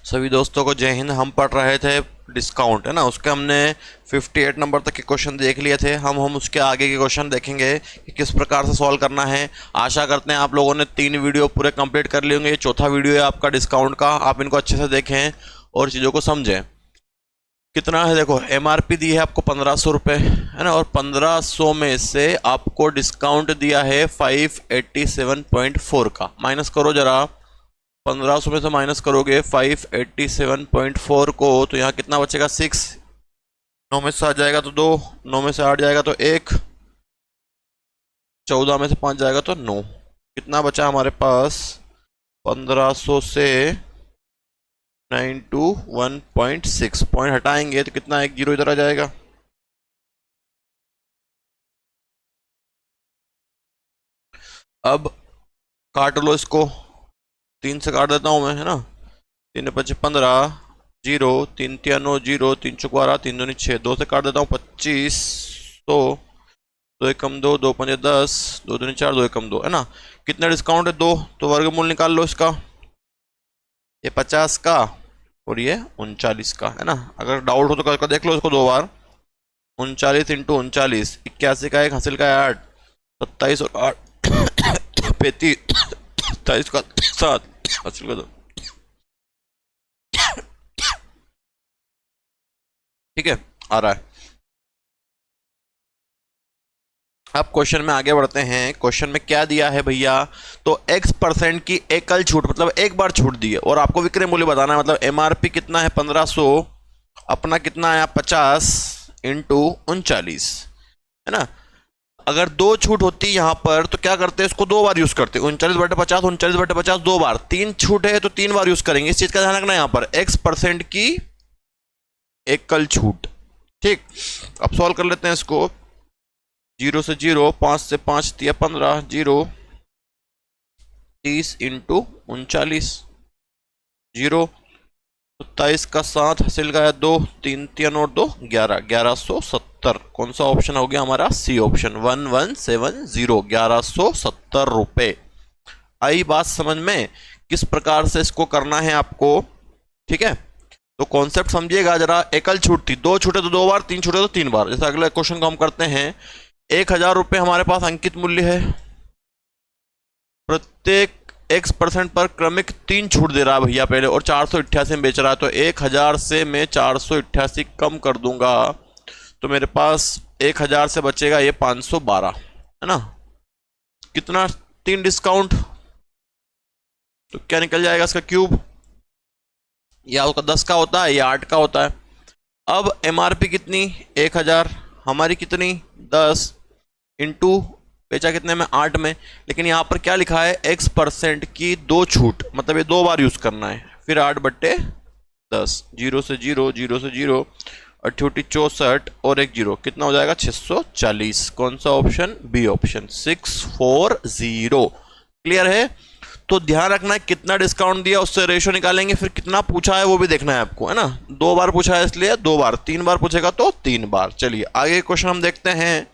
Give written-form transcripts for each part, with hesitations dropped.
सभी दोस्तों को जय हिंद। हम पढ़ रहे थे डिस्काउंट, है ना, उसके हमने 58 नंबर तक के क्वेश्चन देख लिए थे। हम उसके आगे के क्वेश्चन देखेंगे कि किस प्रकार से सॉल्व करना है। आशा करते हैं आप लोगों ने 3 वीडियो पूरे कंप्लीट कर लिए होंगे। ये चौथा वीडियो है आपका डिस्काउंट का। आप इनको अच्छे से देखें और चीज़ों को समझें। कितना है देखो, एमआरपी दी है आपको 1500 रुपये, है ना, और 1500 में से आपको डिस्काउंट दिया है 587.4 का। माइनस करो जरा, 1500 में से माइनस करोगे 587.4 को, तो यहाँ कितना बचेगा 6। 9 में से 7 जाएगा तो 2, 9 में से 8 जाएगा तो 1, 14 में से 5 जाएगा तो 9। कितना बचा हमारे पास? 1500 से 9 टू 1.6 पॉइंट हटाएंगे तो कितना, 1 जीरो इधर आ जाएगा। अब काट लो इसको, 3 से काट देता हूं मैं, है ना। 3 5 15, जीरो, 3 3 9 जीरो, 3 चौक 12, 3 2 6, 2 से काट देता हूँ 25, तो 2 एकम 2, 2 5 10, 2 2 4, 2 एकम 2, है ना। कितना डिस्काउंट है? 2। तो वर्गमूल निकाल लो इसका। ये 50 का और ये 39 का, है ना। अगर डाउट हो तो करके देख लो इसको 2 बार। 39 इंटू 39, 81 का 1 हासिल का 8, 27 और 8 35, 27 का 7 हासिल का 2। ठीक है, आ रहा है। अब क्वेश्चन में आगे बढ़ते हैं। क्वेश्चन में क्या दिया है भैया? तो x% की एकल छूट, मतलब एक बार छूट दी है और आपको विक्रय मूल्य बताना है। मतलब एमआरपी कितना है 1500, अपना कितना आया 50 इंटू 39, है ना। अगर 2 छूट होती यहाँ पर तो क्या करते हैं, इसको 2 बार यूज करते हैं। 39/50, 39/50 2 बार। 3 छूट है तो 3 बार यूज करेंगे। इस चीज का ध्यान रखना यहाँ पर, x% की एकल छूट। ठीक, अब सॉल्व कर लेते हैं इसको। 0 से 0, 5 से 5 दिया 15, 0 30 इंटू 39, 0 27 का 7 हासिल का 2, 3 3 और 2 11, 1170। कौन सा ऑप्शन हो गया हमारा? सी ऑप्शन, 1170, 1170 रुपए। आई बात समझ में किस प्रकार से इसको करना है आपको? ठीक है, तो कॉन्सेप्ट समझिएगा जरा। एकल छूट थी, 2 छूटे तो 2 बार, 3 छूटे तो 3 बार। जैसे अगले क्वेश्चन को हम करते हैं। 1000 रुपये हमारे पास अंकित मूल्य है। प्रत्येक x% पर क्रमिक 3 छूट दे रहा है भैया पहले, और 488 में बेच रहा है। तो 1000 से मैं 488 कम कर दूंगा तो मेरे पास 1000 से बचेगा ये 512, है ना। कितना? 3 डिस्काउंट, तो क्या निकल जाएगा इसका क्यूब? या उसका 10 का होता है या 8 का होता है। अब एमआरपी कितनी? 1000, हमारी कितनी 10, इंटू बेचा कितने में? 8 में। लेकिन यहाँ पर क्या लिखा है? x% की 2 छूट, मतलब ये 2 बार यूज करना है। फिर 8/10, 0 से 0, 0 से 0, 88 64 और 1 0, कितना हो जाएगा? 640। कौन सा ऑप्शन? B option, 640। क्लियर है? तो ध्यान रखना है कितना डिस्काउंट दिया उससे रेशो निकालेंगे। फिर कितना पूछा है वो भी देखना है आपको, है ना। 2 बार पूछा है इसलिए 2 बार, 3 बार पूछेगा तो 3 बार। चलिए आगे क्वेश्चन हम देखते हैं।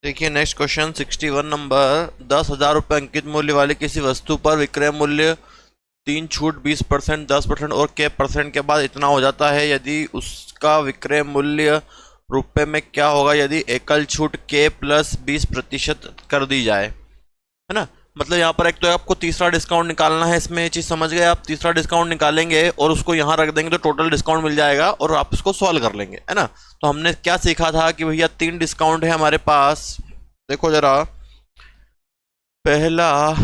देखिए नेक्स्ट क्वेश्चन 61 नंबर। 10,000 रुपये अंकित मूल्य वाली किसी वस्तु पर विक्रय मूल्य 3 छूट 20%, 10% और के परसेंट के बाद इतना हो जाता है। यदि उसका विक्रय मूल्य रुपए में क्या होगा यदि एकल छूट के प्लस 20% कर दी जाए, है ना। मतलब यहाँ पर एक तो आपको तीसरा डिस्काउंट निकालना है। इसमें ये चीज़ समझ गए आप? तीसरा डिस्काउंट निकालेंगे और उसको यहाँ रख देंगे तो टोटल डिस्काउंट मिल जाएगा और आप इसको सॉल्व कर लेंगे, है ना। तो हमने क्या सीखा था कि भैया 3 डिस्काउंट है हमारे पास। देखो जरा, पहला,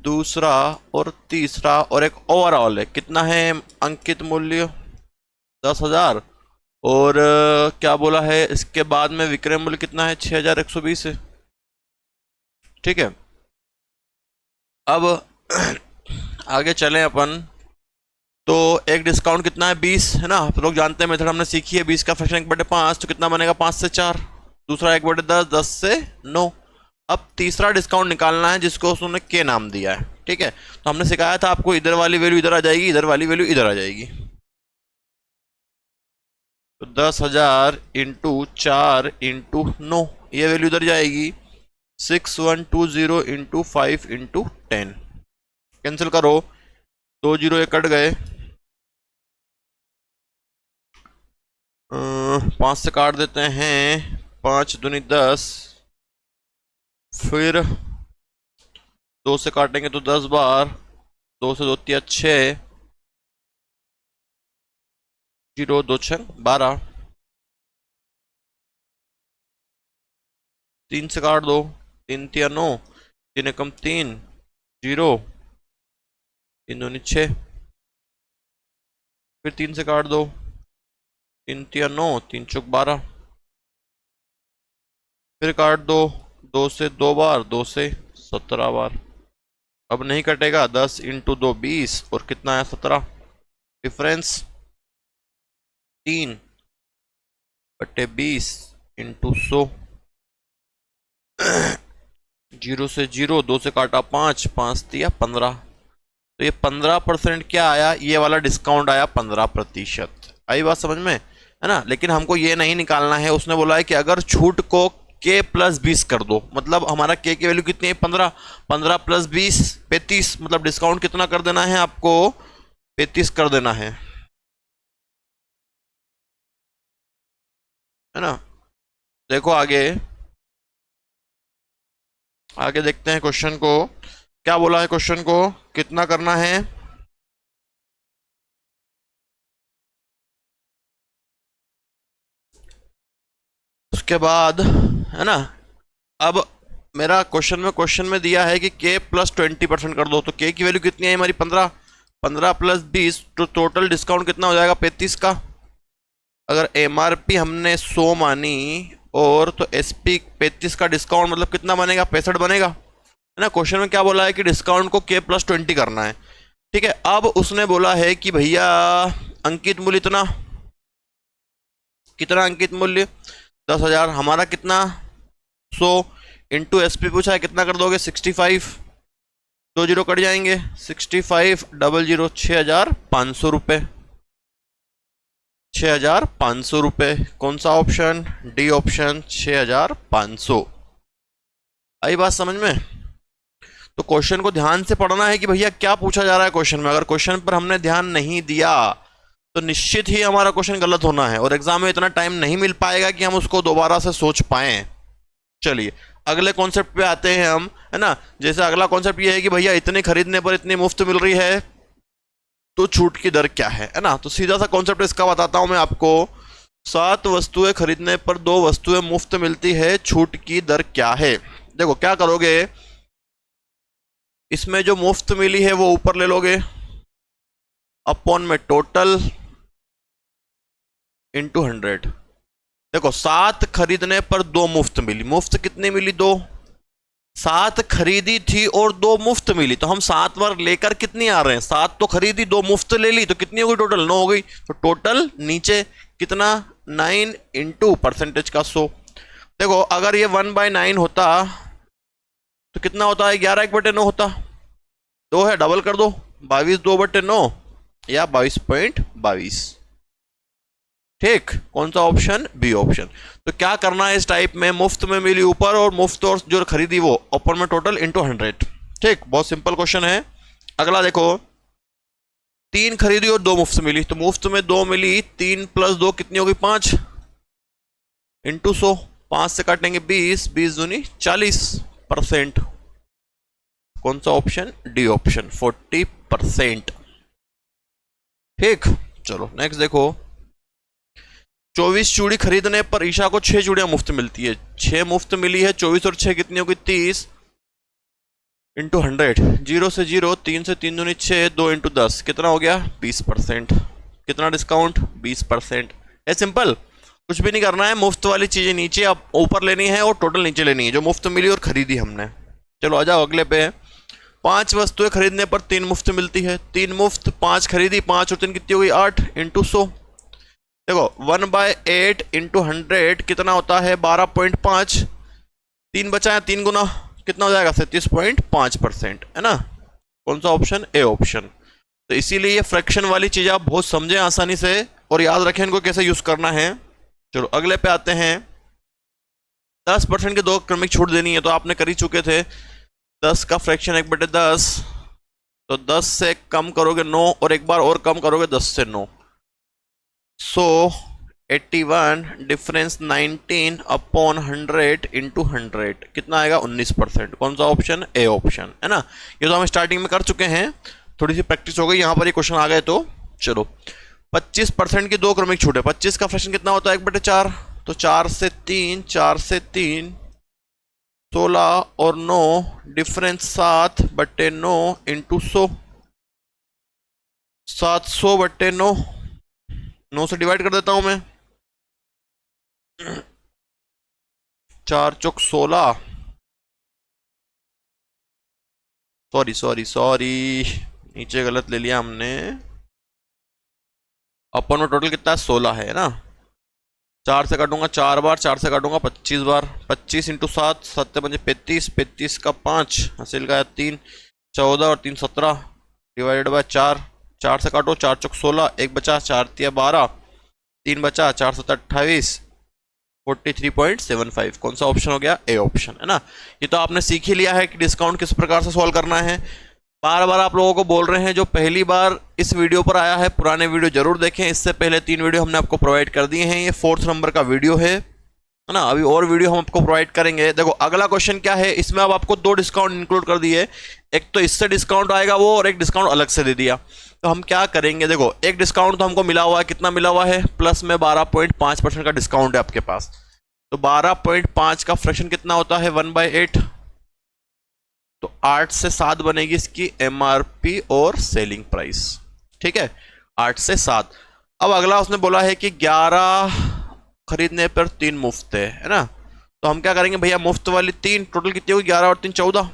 दूसरा और तीसरा, और एक ओवरऑल है। कितना है अंकित मूल्य? 10,000। और क्या बोला है इसके बाद में? विक्रय मूल्य कितना है? 6,120 है। ठीक है, अब आगे चलें अपन। तो एक डिस्काउंट कितना है? 20, है ना। आप लोग जानते हैं मेथड हमने सीखी है। 20 का फ्रैक्शन 1/5, तो कितना बनेगा? 5 से 4। दूसरा 1/10, 10 से 9। अब तीसरा डिस्काउंट निकालना है जिसको उसने के नाम दिया है। ठीक है, तो हमने सिखाया था आपको, इधर वाली वैल्यू इधर आ जाएगी, इधर वाली वैल्यू इधर आ जाएगी। तो 10,000 इंटू 4 इंटू 9, ये वैल्यू इधर जाएगी। 6120 इंटू 5 इंटू 10, कैंसिल करो, 2 जीरो ये कट गए, 5 से काट देते हैं, 5 दूनी 10, फिर 2 से काटेंगे तो 10 बार, 2 से 2 तिया 6, 0 2 6 12, 3 से काट दो, 3 तिया 9, 3 एकम 3, 0, 3 दूनी 6, फिर 3 से काट दो, 3 तिया 9, 3 चौक 12, फिर काट दो, 2 से 2 बार, 2 से 17 बार। अब नहीं कटेगा, 10 इंटू 2 20, और कितना है 17, डिफरेंस 3 बटे 20 इंटू 100, 0 से 0, 2 से काटा 5, 5 दिया 15, तो ये 15% क्या आया, ये वाला डिस्काउंट आया 15%। आई बात समझ में, है ना। लेकिन हमको ये नहीं निकालना है, उसने बोला है कि अगर छूट को k प्लस 20 कर दो, मतलब हमारा k की वैल्यू कितनी है 15, 15 प्लस 20 35, मतलब डिस्काउंट कितना कर देना है आपको, 35 कर देना है ना। देखो आगे, आगे देखते हैं क्वेश्चन को, क्या बोला है क्वेश्चन को, कितना करना है, उसके बाद, है ना। अब मेरा क्वेश्चन में दिया है कि k प्लस 20% कर दो, तो k की वैल्यू कितनी है हमारी 15, 15 प्लस 20, तो टोटल डिस्काउंट कितना हो जाएगा 35 का। अगर MRP हमने 100 मानी और तो SP 35 का डिस्काउंट मतलब कितना बनेगा, 65 बनेगा, है ना। क्वेश्चन में क्या बोला है कि डिस्काउंट को k प्लस 20 करना है, ठीक है। अब उसने बोला है कि भैया अंकित मूल्य इतना, कितना अंकित मूल्य 10,000, हमारा कितना 100 इंटू SP पूछा है, कितना कर दोगे 65, 2 जीरो कट जाएंगे, 65 डबल 0 6,500 रुपये, 6,500 रुपये। कौन सा ऑप्शन, डी ऑप्शन 6,500। आई बात समझ में। तो क्वेश्चन को ध्यान से पढ़ना है कि भैया क्या पूछा जा रहा है क्वेश्चन में। अगर क्वेश्चन पर हमने ध्यान नहीं दिया तो निश्चित ही हमारा क्वेश्चन गलत होना है, और एग्जाम में इतना टाइम नहीं मिल पाएगा कि हम उसको दोबारा से सोच पाए। चलिए अगले कॉन्सेप्ट पे आते हैं हम, है ना। जैसे अगला कॉन्सेप्ट ये है कि भैया इतने खरीदने पर इतनी मुफ्त मिल रही है, तो छूट की दर क्या है ना। तो सीधा सा कॉन्सेप्ट इसका बताता हूं मैं आपको, 7 वस्तुएं खरीदने पर 2 वस्तुएं मुफ्त मिलती है, छूट की दर क्या है। देखो क्या करोगे, इसमें जो मुफ्त मिली है वो ऊपर ले लोगे, अपॉन में टोटल इंटू 100। देखो 7 खरीदने पर 2 मुफ्त मिली, मुफ्त कितनी मिली 2, 7 खरीदी थी और 2 मुफ्त मिली, तो हम 7 बार लेकर कितनी आ रहे हैं, 7 तो खरीदी 2 मुफ्त ले ली, तो कितनी हो गई टोटल 9 हो गई। तो टोटल नीचे कितना 9 इंटू परसेंटेज का 100। देखो अगर ये 1/9 होता तो कितना होता है, 11 1/9 होता, 2 है डबल कर दो, 22 2/9 या 22.22। ठीक, कौन सा ऑप्शन, बी ऑप्शन। तो क्या करना है इस टाइप में, मुफ्त में मिली ऊपर और मुफ्त और जो खरीदी वो ऊपर में टोटल इंटू 100। ठीक, बहुत सिंपल क्वेश्चन है। अगला देखो, 3 खरीदी और 2 मुफ्त मिली, तो मुफ्त में 2 मिली, 3 प्लस 2 कितनी होगी 5 इंटू 100, 5 से काटेंगे 20, 20 दूनी 40%। कौन सा ऑप्शन, डी ऑप्शन 40%। ठीक, चलो नेक्स्ट देखो, 24 चूड़ी खरीदने पर ईशा को 6 चूड़ियां मुफ्त मिलती है, 6 मुफ्त मिली है, 24 और 6 कितनी होगी 30 इंटू 100, 0 से 0, 3 से 3 दूनी 6, 2 इंटू 10 कितना हो गया 20%। कितना डिस्काउंट 20%। है सिंपल, कुछ भी नहीं करना है, मुफ्त वाली चीजें नीचे अब ऊपर लेनी है और टोटल नीचे लेनी है, जो मुफ्त मिली और खरीदी हमने। चलो आ जाओ अगले पे, 5 वस्तुएं खरीदने पर 3 मुफ्त मिलती है, 3 मुफ्त, 5 खरीदी, 5 और 3 कितनी हो गई 8 इंटू 100। देखो 1/8 इंटू 100 कितना होता है 12.5, 3 बचा है, 3 गुना कितना हो जाएगा 37.5%, है ना। कौन सा ऑप्शन, ए ऑप्शन। तो इसीलिए ये फ्रैक्शन वाली चीज आप बहुत समझें आसानी से और याद रखें इनको कैसे यूज करना है। चलो अगले पे आते हैं, 10% के 2 क्रमिक छूट देनी है, तो आपने कर ही चुके थे, 10 का फ्रैक्शन 1/10, तो 10 से कम करोगे 9 और एक बार और कम करोगे 10 से 9। सो 81 डिफरेंस 19 अपॉन 100 इंटू 100 कितना आएगा 19%। कौन सा ऑप्शन? ए ऑप्शन है ना। ये तो हम स्टार्टिंग में कर चुके हैं, थोड़ी सी प्रैक्टिस हो गई, यहाँ पर ये क्वेश्चन आ गए। तो चलो 25% की दो क्रमिक छूट है। 25 का फ्रैक्शन कितना होता है 1/4, तो 4 से 3, 4 से 3 16 और 9 डिफरेंस 7/9 इंटू 100, 700/9। 9 से डिवाइड कर देता हूं मैं, 4 चौक 16, सॉरी नीचे गलत ले लिया हमने। अपन में टोटल कितना है 16 है ना। 4 से काटूंगा 4 बार, 4 से काटूंगा 25 बार, 25 इंटू 7, 7 पंजे 35, 35 का 5, हासिल का 3, 14 और 3 17 डिवाइडेड बाय 4, 4 से काटो 4 चौक 16, एक बचा 4 तिया 12, 3 बचा 4 7 28, 43.75। कौन सा ऑप्शन हो गया? ए ऑप्शन है ना। ये तो आपने सीख ही लिया है कि डिस्काउंट किस प्रकार से सॉल्व करना है। बार बार आप लोगों को बोल रहे हैं, जो पहली बार इस वीडियो पर आया है पुराने वीडियो जरूर देखें। इससे पहले 3 वीडियो हमने आपको प्रोवाइड कर दिए हैं, ये 4th नंबर का वीडियो है ना। अभी और वीडियो हम आपको प्रोवाइड करेंगे। देखो अगला क्वेश्चन क्या है, इसमें अब आपको 2 डिस्काउंट इंक्लूड कर दिए, एक तो इससे डिस्काउंट आएगा वो, और एक डिस्काउंट अलग से दे दिया। तो हम क्या करेंगे, देखो एक डिस्काउंट तो हमको मिला हुआ है, कितना मिला हुआ है, प्लस में 12.5% का डिस्काउंट है आपके पास। तो 12.5 का फ्रैक्शन कितना होता है 1/8, तो 8 से 7 बनेगी इसकी एमआरपी और सेलिंग प्राइस। ठीक है, 8 से 7। अब अगला उसने बोला है कि 11 खरीदने पर 3 मुफ्त है ना। तो हम क्या करेंगे भैया, मुफ्त वाली 3 टोटल कितनी होगी 11 और 3 14।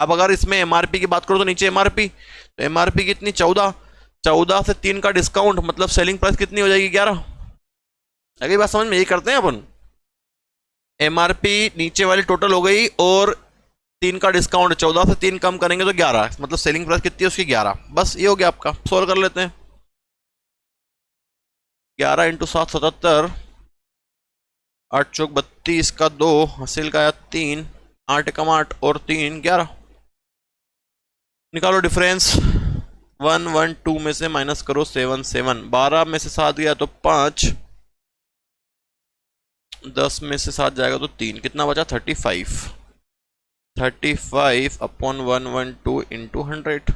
अब अगर इसमें एमआरपी की बात करो तो नीचे एमआरपी, तो एमआरपी कितनी 14, 14 से 3 का डिस्काउंट, मतलब सेलिंग प्राइस कितनी हो जाएगी 11। अगली बात समझ में, यही करते हैं अपन। एमआरपी नीचे वाली टोटल हो गई और 3 का डिस्काउंट, 14 से 3 कम करेंगे तो 11, मतलब सेलिंग प्राइस कितनी है उसकी 11। बस ये हो गया आपका। सोल्व कर लेते हैं। 11 इंटू 7 77, 8 चौक 32 का 2, हासिल का 3, 8 कम 8 और 3 11। निकालो डिफरेंस। 1 1 2 में से माइनस करो 7 7, 12 में से 7 गया तो 5, 10 में से 7 जाएगा तो 3, कितना बचा 35। 35 अपॉन 112 इंटू 100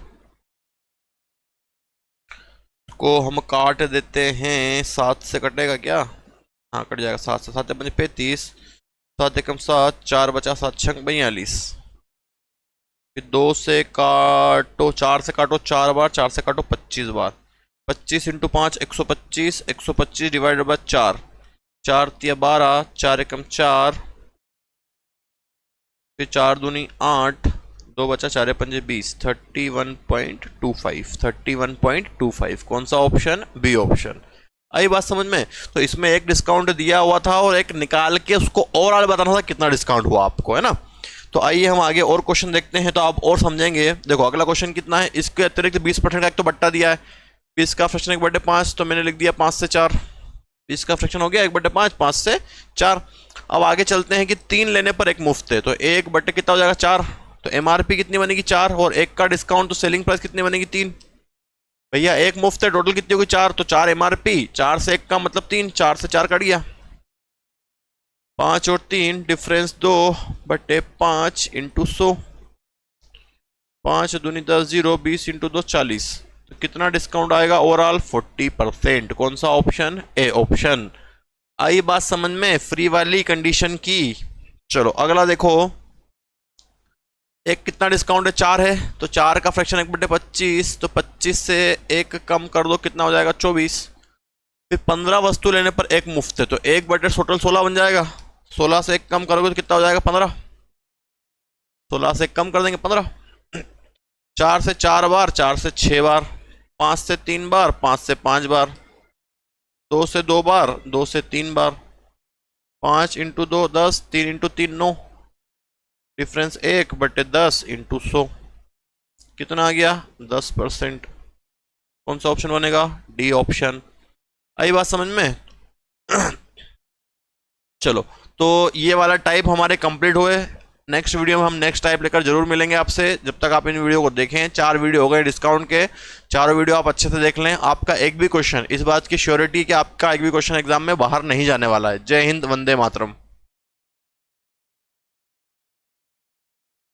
को हम काट देते हैं। 7 से कटेगा क्या? हाँ कट जाएगा। 7 से 7 पंजे 35, 7 एकम 7, 4 बचा 7 छंग 42। फिर 2 से काटो, 4 से काटो 4 बार, 4 से काटो 25 बार, 25 इंटू 5 125, 125 डिवाइडेड बाय 4, 4 तिया 12, 4 एकम 4, फिर 4 दूनी 8, 2 बचा 4 पंजे 20, 31.25, 31.25। कौन सा ऑप्शन? B option. आई बात समझ में। तो इसमें एक डिस्काउंट दिया हुआ था और एक निकाल के उसको ओवरऑल बताना था कितना डिस्काउंट हुआ आपको, है ना। तो आइए हम आगे और क्वेश्चन देखते हैं, तो आप और समझेंगे। देखो अगला क्वेश्चन कितना है, इसके अतिरिक्त 20% का एक तो बट्टा दिया है, 20 का फ्रैक्शन 1/5, तो मैंने लिख दिया 5 से 4। 20 का फ्रैक्शन हो गया 1/5, 5 से 4। अब आगे चलते हैं कि 3 लेने पर एक मुफ्त है, तो 1 बटे कितना हो जाएगा 4, तो एमआरपी कितनी बनेगी 4, और 1 का डिस्काउंट, तो सेलिंग प्राइस कितनी बनेगी 3। भैया 1 मुफ्त है, टोटल कितनी होगी 4, तो 4 एमआरपी, 4 से 1 का मतलब 3, 4 से 4 कट गया, 5 और 3 डिफरेंस 2/5 इंटू 100, 5 दूनी 10 0, 20 इंटू 2 40। तो कितना डिस्काउंट आएगा ओवरऑल 40%। कौन सा ऑप्शन? A option. आई बात समझ में फ्री वाली कंडीशन की। चलो अगला देखो, एक कितना डिस्काउंट है 4 है, तो 4 का फ्रैक्शन 1/25, तो 25 से 1 कम कर दो, कितना हो जाएगा 24। फिर 15 वस्तु लेने पर एक मुफ्त है, तो 1 टोटल 16 बन जाएगा। 16 से 1 कम करोगे तो कितना हो जाएगा 15, 16 से 1 कम कर देंगे 15। 4 से 4 बार, 4 से 6 बार, 5 से 3 बार, 5 से 5 बार, 2 से 2 बार, 2 से 3 बार, 5 इंटू 2 10, 3 इंटू 3 9, डिफरेंस 1/10 इंटू 100, कितना आ गया 10%। कौन सा ऑप्शन बनेगा? D option. आई बात समझ में। चलो तो ये वाला टाइप हमारे कंप्लीट हुए। नेक्स्ट वीडियो में हम नेक्स्ट टाइप लेकर जरूर मिलेंगे आपसे। जब तक आप इन वीडियो को देखें, 4 वीडियो हो गए डिस्काउंट के, चारों वीडियो आप अच्छे से देख लें। आपका एक भी क्वेश्चन, इस बात की श्योरिटी कि आपका एक भी क्वेश्चन एग्जाम में बाहर नहीं जाने वाला है। जय हिंद, वंदे मातरम।